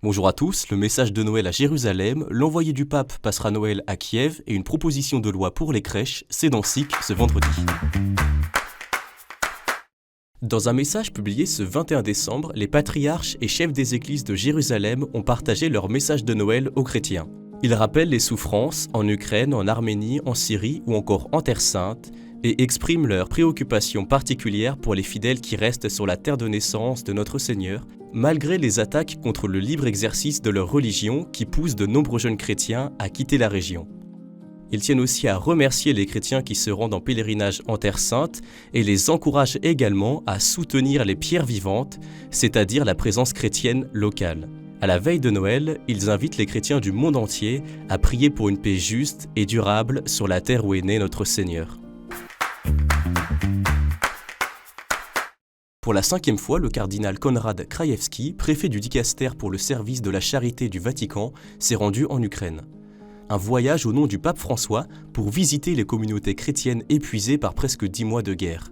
Bonjour à tous, le message de Noël à Jérusalem, l'envoyé du pape passera Noël à Kiev et une proposition de loi pour les crèches, c'est dans SIC ce vendredi. Dans un message publié ce 21 décembre, les patriarches et chefs des églises de Jérusalem ont partagé leur message de Noël aux chrétiens. Ils rappellent les souffrances en Ukraine, en Arménie, en Syrie ou encore en Terre Sainte et expriment leurs préoccupations particulières pour les fidèles qui restent sur la terre de naissance de notre Seigneur, malgré les attaques contre le libre exercice de leur religion qui poussent de nombreux jeunes chrétiens à quitter la région. Ils tiennent aussi à remercier les chrétiens qui se rendent en pèlerinage en Terre Sainte et les encouragent également à soutenir les pierres vivantes, c'est-à-dire la présence chrétienne locale. À la veille de Noël, ils invitent les chrétiens du monde entier à prier pour une paix juste et durable sur la terre où est né notre Seigneur. Pour la 5e fois, le cardinal Konrad Krajewski, préfet du Dicaster pour le service de la charité du Vatican, s'est rendu en Ukraine. Un voyage au nom du pape François pour visiter les communautés chrétiennes épuisées par presque 10 mois de guerre.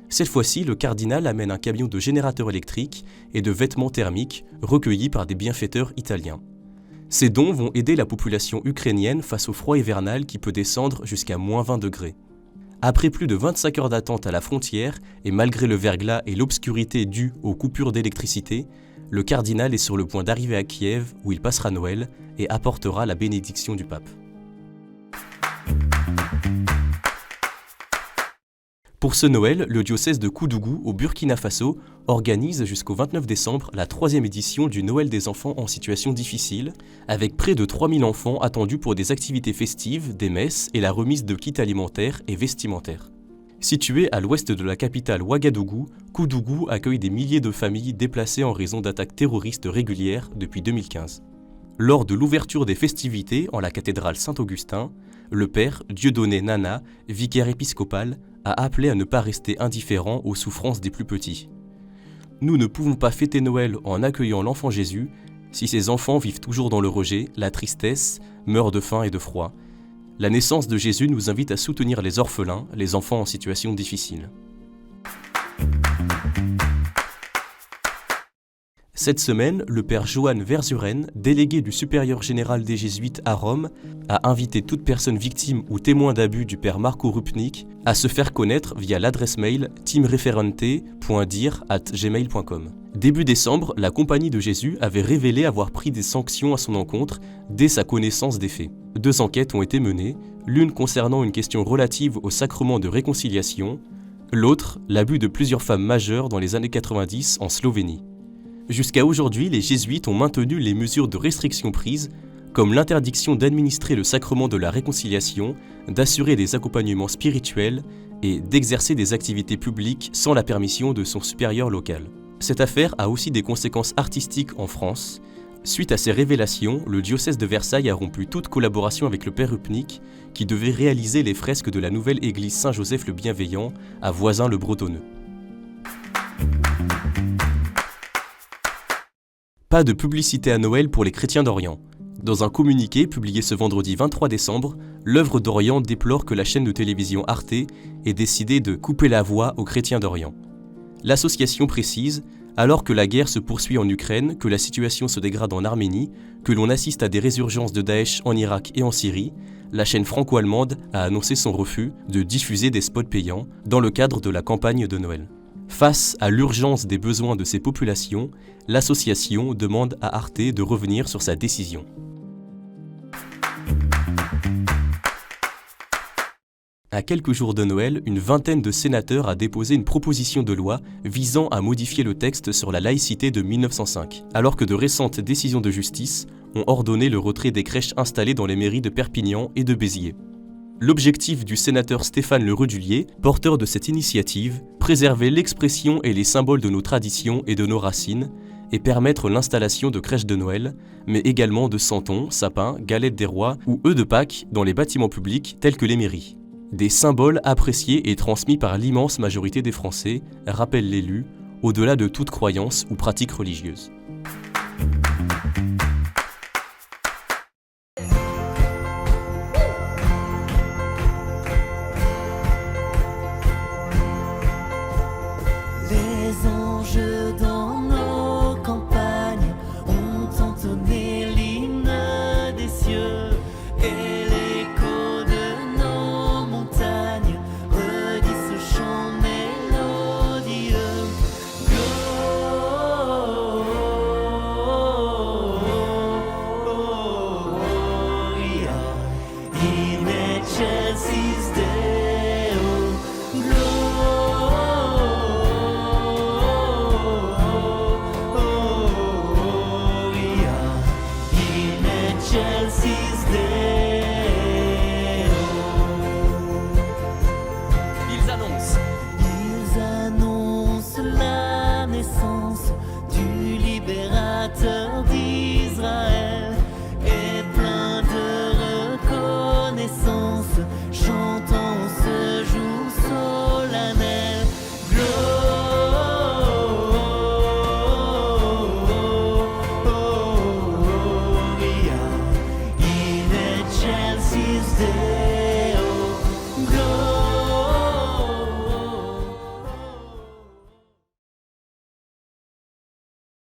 Cette fois-ci, le cardinal amène un camion de générateurs électriques et de vêtements thermiques recueillis par des bienfaiteurs italiens. Ces dons vont aider la population ukrainienne face au froid hivernal qui peut descendre jusqu'à moins 20 degrés. Après plus de 25 heures d'attente à la frontière et malgré le verglas et l'obscurité due aux coupures d'électricité, le cardinal est sur le point d'arriver à Kiev où il passera Noël et apportera la bénédiction du pape. Pour ce Noël, le diocèse de Koudougou au Burkina Faso organise jusqu'au 29 décembre la 3e édition du Noël des enfants en situation difficile, avec près de 3000 enfants attendus pour des activités festives, des messes et la remise de kits alimentaires et vestimentaires. Situé à l'ouest de la capitale Ouagadougou, Koudougou accueille des milliers de familles déplacées en raison d'attaques terroristes régulières depuis 2015. Lors de l'ouverture des festivités en la cathédrale Saint-Augustin, le père Dieudonné Nana, vicaire épiscopal, a appelé à ne pas rester indifférent aux souffrances des plus petits. Nous ne pouvons pas fêter Noël en accueillant l'enfant Jésus si ces enfants vivent toujours dans le rejet, la tristesse, meurent de faim et de froid. La naissance de Jésus nous invite à soutenir les orphelins, les enfants en situation difficile. Cette semaine, le père Johann Verzuren, délégué du supérieur général des Jésuites à Rome, a invité toute personne victime ou témoin d'abus du père Marco Rupnik à se faire connaître via l'adresse mail teamreferente.dir@gmail.com. Début décembre, la Compagnie de Jésus avait révélé avoir pris des sanctions à son encontre dès sa connaissance des faits. 2 enquêtes ont été menées, l'une concernant une question relative au sacrement de réconciliation, l'autre, l'abus de plusieurs femmes majeures dans les années 90 en Slovénie. Jusqu'à aujourd'hui, les jésuites ont maintenu les mesures de restriction prises, comme l'interdiction d'administrer le sacrement de la réconciliation, d'assurer des accompagnements spirituels et d'exercer des activités publiques sans la permission de son supérieur local. Cette affaire a aussi des conséquences artistiques en France. Suite à ces révélations, le diocèse de Versailles a rompu toute collaboration avec le père Rupnik, qui devait réaliser les fresques de la nouvelle église Saint-Joseph le Bienveillant à Voisins-le-Bretonneux. Pas de publicité à Noël pour les chrétiens d'Orient. Dans un communiqué publié ce vendredi 23 décembre, l'œuvre d'Orient déplore que la chaîne de télévision Arte ait décidé de couper la voix aux chrétiens d'Orient. L'association précise, alors que la guerre se poursuit en Ukraine, que la situation se dégrade en Arménie, que l'on assiste à des résurgences de Daesh en Irak et en Syrie, la chaîne franco-allemande a annoncé son refus de diffuser des spots payants dans le cadre de la campagne de Noël. Face à l'urgence des besoins de ces populations, l'association demande à Arte de revenir sur sa décision. À quelques jours de Noël, une vingtaine de sénateurs a déposé une proposition de loi visant à modifier le texte sur la laïcité de 1905, alors que de récentes décisions de justice ont ordonné le retrait des crèches installées dans les mairies de Perpignan et de Béziers. L'objectif du sénateur Stéphane Le Rudulier, porteur de cette initiative, préserver l'expression et les symboles de nos traditions et de nos racines, et permettre l'installation de crèches de Noël, mais également de santons, sapins, galettes des rois ou œufs de Pâques dans les bâtiments publics tels que les mairies. Des symboles appréciés et transmis par l'immense majorité des Français, rappelle l'élu, au-delà de toute croyance ou pratique religieuse. Les anges dans nos campagnes ont entonné this day.